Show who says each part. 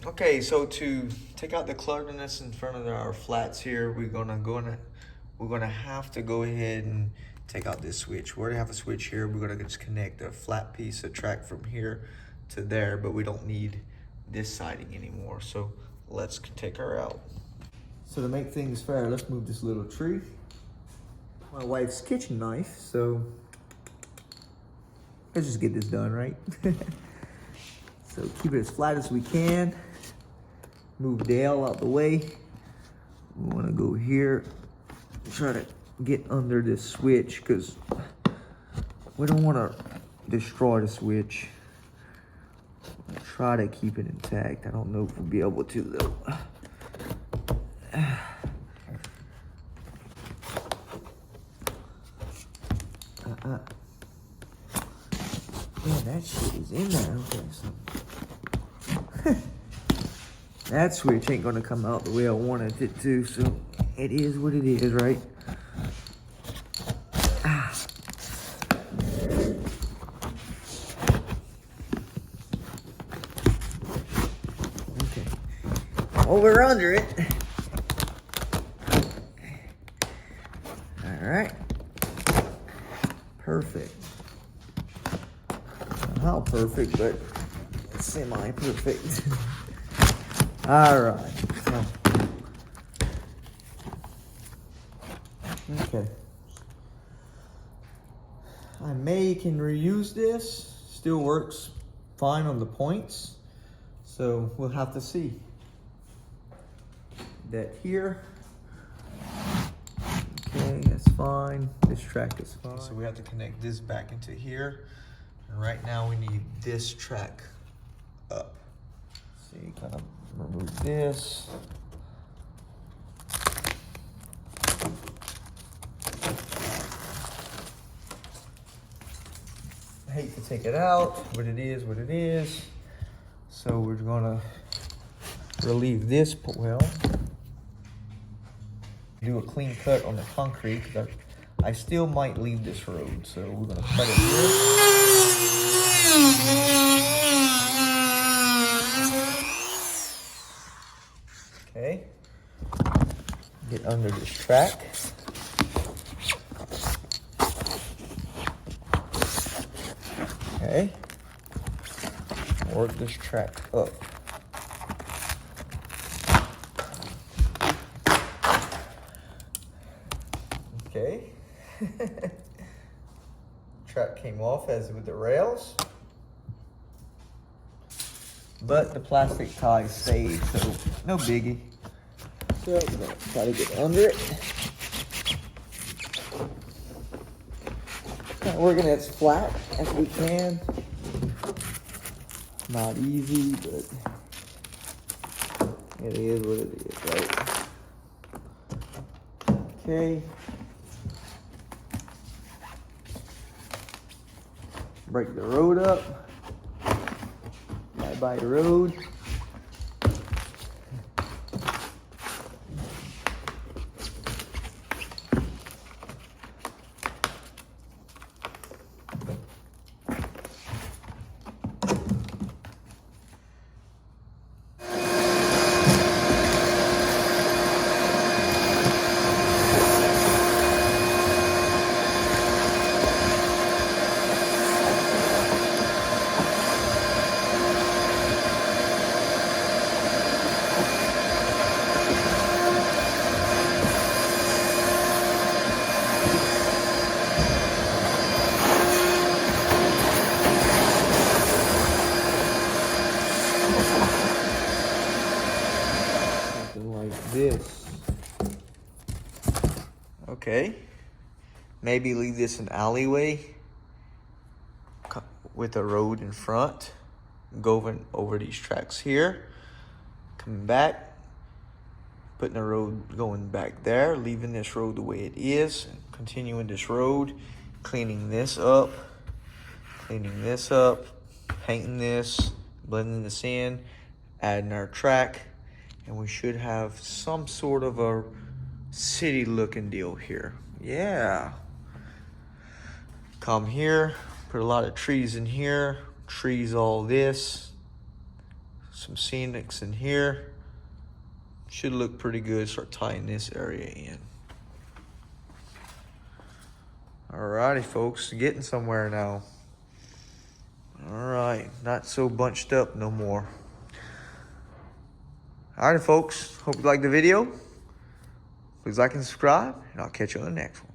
Speaker 1: Okay, so to take out the clutterness in front of our flats here, we're gonna have to go ahead and take out this switch. We already have a switch here. We're gonna just connect a flat piece of track from here to there, but we don't need this siding anymore. So let's take her out. So to make things fair, let's move this little tree. My wife's kitchen knife, so let's just get this done, right? So keep it as flat as we can. Move Dale out the way. We want to go here, try to get under this switch because we don't want to destroy the switch. I'll try to keep it intact. I don't know if we'll be able to though. Man, that shit is in there. Okay, so that switch ain't gonna come out the way I wanted it to, so it is what it is, right? Okay. Well, we're under it. All right. Perfect. Not how perfect, but semi-perfect. All right. So, okay. I can reuse this. Still works fine on the points. So we'll have to see. That here. Okay, that's fine. This track is fine. So we have to connect this back into here. And right now we need this track up. See, kind of remove this. I hate to take it out, but it is what it is. So we're gonna relieve this, well, do a clean cut on the concrete because I still might leave this road. So we're gonna cut it here. Okay. Get under this track. Okay. Work this track up. Okay. Track came off as with the rails. But the plastic tie stayed, so no biggie. So we're gonna try to get under it. Kind of working as flat as we can. Not easy, but it is what it is, right? Okay. Break the road up. Bye road. This. Okay. Maybe leave this an alleyway with a road in front. Going over these tracks here. Coming back. Putting the road going back there. Leaving this road the way it is. Continuing this road. Cleaning this up. Cleaning this up. Painting this. Blending this in. Adding our track. And we should have some sort of a city looking deal here. Yeah. Come here, put a lot of trees in here, trees all this. some scenics in here. Should look pretty good. Start tying this area in. Alrighty, folks, getting somewhere now. Alright, not so bunched up no more. Alright, folks, hope you liked the video. Please like and subscribe, and I'll catch you on the next one.